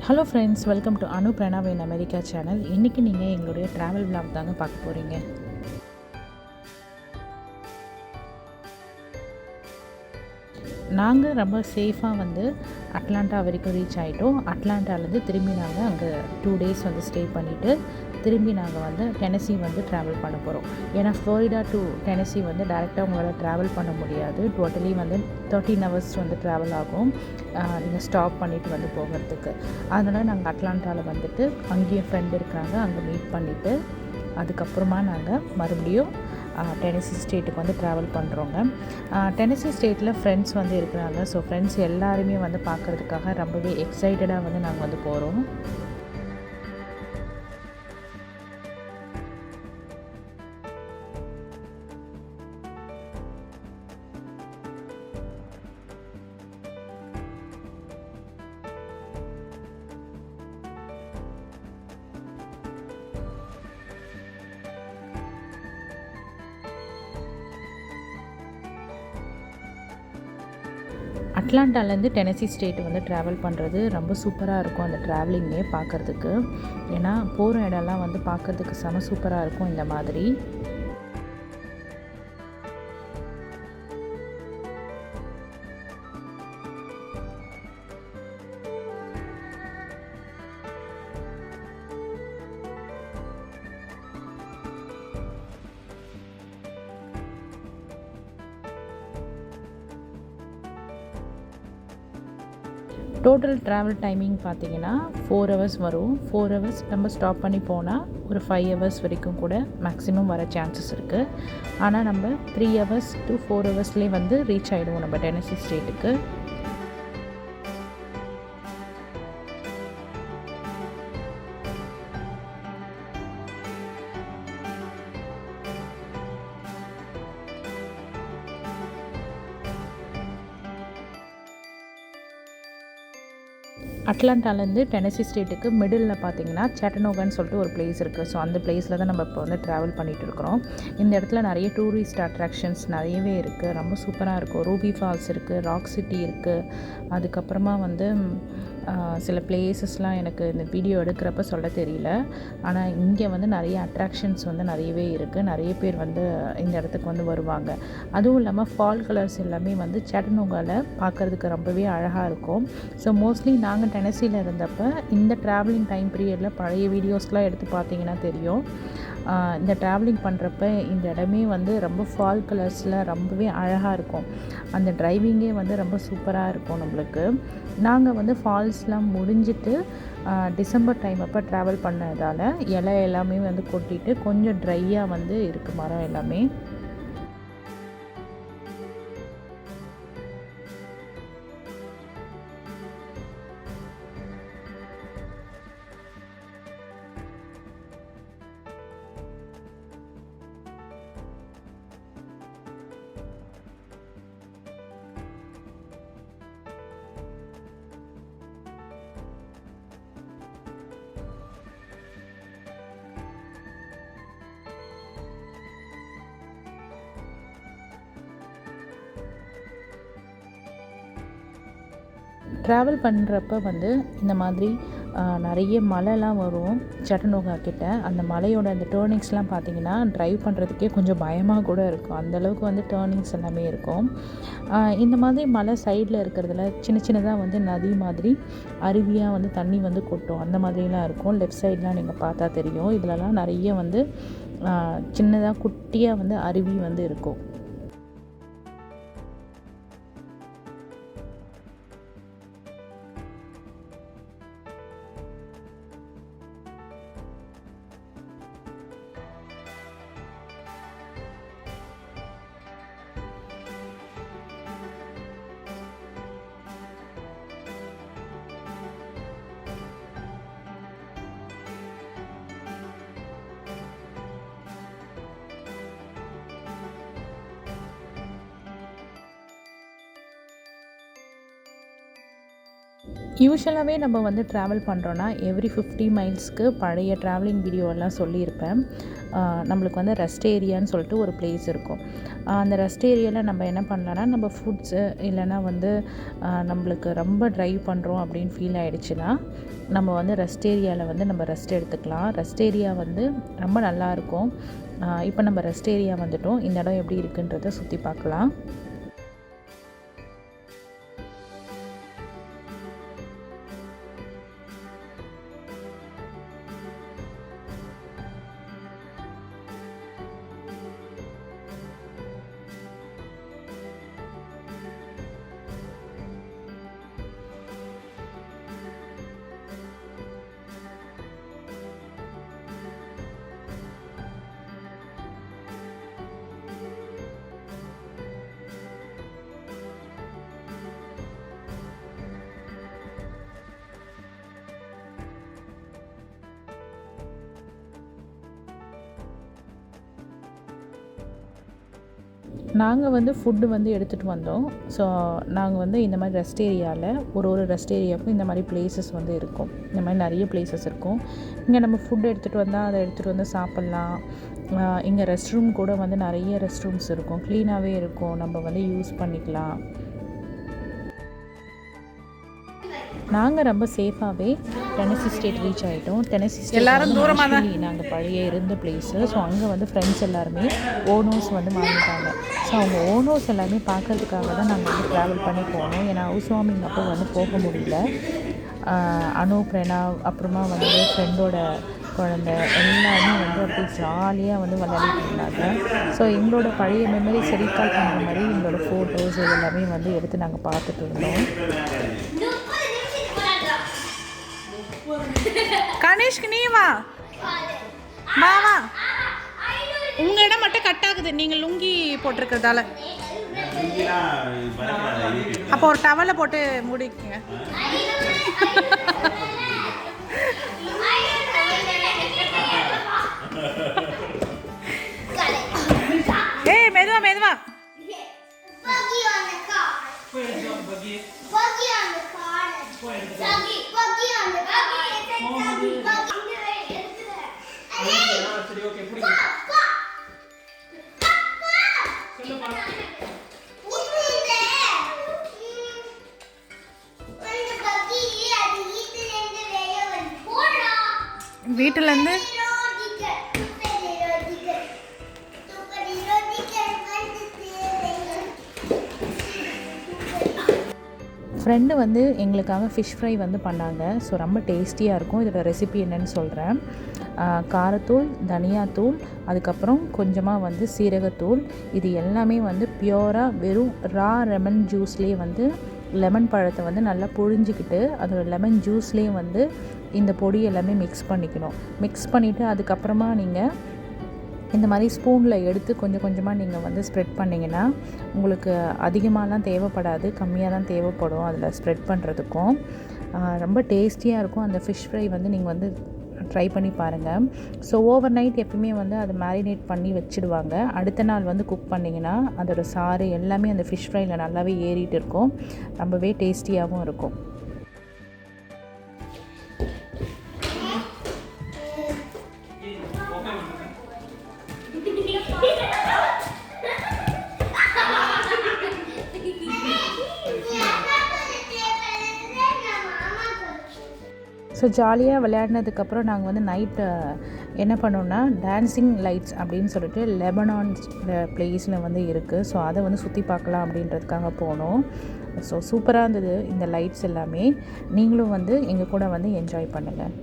Hello friends, welcome to Anu Pranav in America channel. இன்னைக்கு நீங்க எங்களுடைய travel vlog தாங்க பார்க்க போறீங்க. நாங்க ரொம்ப சேஃபா வந்து அட்லாண்டா வரைக்கும் ரீச் ஆயிட்டோம். அட்லாண்டால இருந்து திரும்பி நாங்க அங்க 2 days வந்து ஸ்டே பண்ணிட்டு திரும்பி நாங்க வந்து டெனசி வந்து டிராவல் பண்ண போறோம். ஏனா ஃப்ளோரிடா டு டெனசி வந்து டைரக்ட்டா உங்களால டிராவல் பண்ண முடியாது. டோட்டலி வந்து 13 hours வந்து டிராவல் ஆகும். நீங்க ஸ்டாப் பண்ணிட்டு வந்து போகிறதுக்கு. அதனால நாங்க அட்லாண்டால வந்துட்டு அங்கேயும் ஃப்ரெண்ட் இருக்காங்க. அங்க மீட் பண்ணிட்டு அதுக்கப்புறமா நாங்க மறுபடியும் டெனசி ஸ்டேட்டுக்கு வந்து ட்ராவல் பண்ணுறோங்க. டெனசி ஸ்டேட்டில் ஃப்ரெண்ட்ஸ் வந்து இருக்கிறாங்க. ஸோ ஃப்ரெண்ட்ஸ் எல்லாருமே வந்து பார்க்குறதுக்காக ரொம்பவே எக்ஸைட்டடாக வந்து நாங்கள் வந்து போகிறோம். அட்லாண்டாலேருந்து டெனசி ஸ்டேட் வந்து ட்ராவல் பண்ணுறது ரொம்ப சூப்பராக இருக்கும். அந்த ட்ராவலிங்கே பார்க்குறதுக்கு. ஏன்னா போகிற இடம்லாம் வந்து பார்க்குறதுக்கு செம சூப்பராக இருக்கும் இந்த மாதிரி. டோட்டல் ட்ராவல் டைமிங் பார்த்தீங்கன்னா 4 hours வரும். 4 hours நம்ம ஸ்டாப் பண்ணி போனால் ஒரு 5 hours வரைக்கும் கூட மேக்ஸிமம் வர சான்சஸ் இருக்குது. ஆனால் நம்ம 3 hours to 4 hours வந்து ரீச் ஆகிடுவோம் நம்ம டெனசி ஸ்டேட்டுக்கு. அட்லாண்டாலேருந்து டெனசி ஸ்டேட்டுக்கு மிடில் பார்த்தீங்கன்னா சேட்டனோகான்னு சொல்லிட்டு ஒரு பிளேஸ் இருக்குது. ஸோ அந்த பிளேஸில் தான் நம்ம இப்போ வந்து ட்ராவல் பண்ணிகிட்டு இருக்கிறோம். இந்த இடத்துல நிறைய டூரிஸ்ட் அட்ராக்ஷன்ஸ் நிறையவே இருக்குது. ரொம்ப சூப்பராக இருக்கும். ரூபி ஃபால்ஸ் இருக்குது, ராக் சிட்டி இருக்குது. அதுக்கப்புறமா வந்து சில பிளேசஸ்லாம் எனக்கு இந்த வீடியோ எடுக்கிறப்ப சொல்ல தெரியல. ஆனால் இங்கே வந்து நிறைய அட்ராக்ஷன்ஸ் வந்து நிறையவே இருக்குது. நிறைய பேர் வந்து இந்த இடத்துக்கு வந்து வருவாங்க. அதுவும் இல்லாமல் ஃபால் கலர்ஸ் எல்லாமே வந்து சேட்டனோகாவில் பார்க்குறதுக்கு ரொம்பவே அழகாக இருக்கும். ஸோ மோஸ்ட்லி நாங்கள் டெனசியில் இருந்தப்போ இந்த ட்ராவலிங் டைம் பீரியடில் பழைய வீடியோஸ்லாம் எடுத்து பார்த்தீங்கன்னா தெரியும். இந்த ட்ராவலிங் பண்ணுறப்ப இந்த இடமே வந்து ரொம்ப ஃபால் கலர்ஸில் ரொம்பவே அழகாக இருக்கும். அந்த டிரைவிங்கே வந்து ரொம்ப சூப்பராக இருக்கும் நம்மளுக்கு. நாங்கள் வந்து ஃபால்ஸ்லாம் முடிஞ்சிட்டு டிசம்பர் டைம் அப்போ ட்ராவல் பண்ணதால் இலை எல்லாமே வந்து கொட்டிட்டு கொஞ்சம் ட்ரையாக வந்து இருக்குது மரம் எல்லாமே. ட்ராவல் பண்ணுறப்ப வந்து இந்த மாதிரி நிறைய மலைலாம் வரும் சேட்டனோகா கிட்ட. அந்த மலையோட அந்த டேர்னிங்ஸ்லாம் பார்த்திங்கன்னா ட்ரைவ் பண்ணுறதுக்கே கொஞ்சம் பயமாக கூட இருக்கும். அந்தளவுக்கு வந்து டேர்னிங்ஸ் எல்லாமே இருக்கும். இந்த மாதிரி மலை சைடில் இருக்கிறதுல சின்ன சின்னதாக வந்து நதி மாதிரி அருவியாக வந்து தண்ணி வந்து கொட்டும். அந்த மாதிரிலாம் இருக்கும். லெஃப்ட் சைட்லாம் நீங்கள் பார்த்தா தெரியும். இதிலலாம் நிறைய வந்து சின்னதாக குட்டியாக வந்து அருவி வந்து இருக்கும். யூஷுவலாகவே நம்ம வந்து ட்ராவல் பண்ணுறோன்னா எவ்ரி 50 மைல்ஸ்க்கு பழைய ட்ராவலிங் வீடியோலாம் சொல்லியிருப்பேன். நம்மளுக்கு வந்து ரெஸ்ட் ஏரியான்னு சொல்லிட்டு ஒரு பிளேஸ் இருக்கும். அந்த ரெஸ்ட் ஏரியாவில் நம்ம என்ன பண்ணலான்னா, நம்ம ஃபுட்ஸு இல்லைனா வந்து நம்மளுக்கு ரொம்ப ட்ரைவ் பண்ணுறோம் அப்படின்னு ஃபீல் ஆகிடுச்சுன்னா, நம்ம வந்து ரெஸ்ட் ஏரியாவில் வந்து நம்ம ரெஸ்ட் எடுத்துக்கலாம். ரெஸ்ட் ஏரியா வந்து ரொம்ப நல்லாயிருக்கும். இப்போ நம்ம ரெஸ்ட் ஏரியா வந்துட்டோம். இந்த இடம் எப்படி இருக்குன்றதை சுற்றி பார்க்கலாம். நாங்கள் வந்து ஃபுட்டு வந்து எடுத்துகிட்டு வந்தோம். ஸோ நாங்கள் வந்து இந்த மாதிரி ரெஸ்ட் ஏரியாவில் ஒரு ரெஸ்ட் ஏரியாவுக்கும் இந்த மாதிரி பிளேசஸ் வந்து இருக்கும். இந்த மாதிரி நிறைய பிளேசஸ் இருக்கும். இங்கே நம்ம ஃபுட் எடுத்துகிட்டு வந்தால் அதை எடுத்துகிட்டு வந்து சாப்பிட்லாம். இங்கே ரெஸ்ட் ரூம் கூட வந்து நிறைய ரெஸ்ட் ரூம்ஸ் இருக்கும். க்ளீனாகவே இருக்கும். நம்ம வந்து யூஸ் பண்ணிக்கலாம். நாங்கள் ரொம்ப சேஃபாகவே டெனசி ஸ்டேட் ரீச் ஆகிட்டோம். டெனசி ஸ்டேட் எல்லாரும் தூரமாக தான் நாங்கள் பழைய இருந்த பிளேஸு. ஸோ அங்கே வந்து ஃப்ரெண்ட்ஸ் எல்லாருமே ஓனோஸ் வந்து வாங்கிட்டாங்க. ஸோ அவங்க ஓனோஸ் எல்லாமே பார்க்கறதுக்காக தான் நாங்கள் வந்து ட்ராவல் பண்ணி போனோம். ஏன்னா ஹவுஸ் வார்மிங் அப்போ வந்து போக முடியல. அனு, பிரணாவ், அப்புறமா வந்து ஃப்ரெண்டோட குழந்தை எல்லாருமே வந்து அப்படி ஜாலியாக வந்து விளையாடிட்டு இருந்தாங்க. ஸோ எங்களோட பழைய மெமரிஸ் ரீகால் பண்ணுற மாதிரி எங்களோட ஃபோட்டோஸ் இது எல்லாமே வந்து எடுத்து நாங்கள் பார்த்துட்டு இருந்தோம். கணேஷ்க்கு நீ வா வா வா. உங்கள் இடம் மட்டும் கட் ஆகுது நீங்கள் லுங்கி போட்டிருக்கிறதால. அப்போ ஒரு டவலை போட்டு மூடிக்கங்க. ஏய் மெதுவா மெதுவா. வீட்டிலேருந்து ஃப்ரெண்டு வந்து எங்களுக்காக ஃபிஷ் ஃப்ரை வந்து பண்ணாங்க. ஸோ ரொம்ப டேஸ்டியாக இருக்கும். இதோட ரெசிபி என்னன்னு சொல்கிறேன். காரத்தூள், தனியாத்தூள், அதுக்கப்புறம் கொஞ்சமாக வந்து சீரகத்தூள், இது எல்லாமே வந்து பியூராக வெறும் ரா லெமன் ஜூஸ்லேயே வந்து லெமன் பழத்தை வந்து நல்லா புழிஞ்சிக்கிட்டு அதோட லெமன் ஜூஸ்லேயே வந்து இந்த பொடி எல்லாமே மிக்ஸ் பண்ணிக்கணும். மிக்ஸ் பண்ணிவிட்டு அதுக்கப்புறமா நீங்கள் இந்த மாதிரி ஸ்பூனில் எடுத்து கொஞ்சம் கொஞ்சமாக நீங்கள் வந்து ஸ்ப்ரெட் பண்ணிங்கன்னா உங்களுக்கு அதிகமாகலாம் தேவைப்படாது, கம்மியாக தான் தேவைப்படும் அதில் ஸ்ப்ரெட் பண்ணுறதுக்கும். ரொம்ப டேஸ்டியாக இருக்கும். அந்த ஃபிஷ் ஃப்ரை வந்து நீங்கள் வந்து ட்ரை பண்ணி பாருங்கள். ஸோ ஓவர் நைட் எப்பவுமே வந்து அதை மேரினேட் பண்ணி வச்சுடுவாங்க. அடுத்த நாள் வந்து குக் பண்ணிங்கன்னா அதோட சாறு எல்லாமே அந்த ஃபிஷ் ஃப்ரையில் நல்லாவே ஏறிட்டு இருக்கும். ரொம்பவே டேஸ்டியாகவும் இருக்கும். ஸோ ஜாலியாக விளையாடினதுக்கப்புறம் நாங்கள் வந்து நைட்டு என்ன பண்ணோன்னா டான்ஸிங் லைட்ஸ் அப்படின்னு சொல்லிட்டு லெபனான் பிளேஸில் வந்து இருக்குது. ஸோ அதை வந்து சுற்றி பார்க்கலாம் அப்படின்றதுக்காக போனோம். ஸோ சூப்பராக இருந்தது இந்த லைட்ஸ் எல்லாமே. நீங்களும் வந்து எங்கள் கூட வந்து என்ஜாய் பண்ணுங்கள்.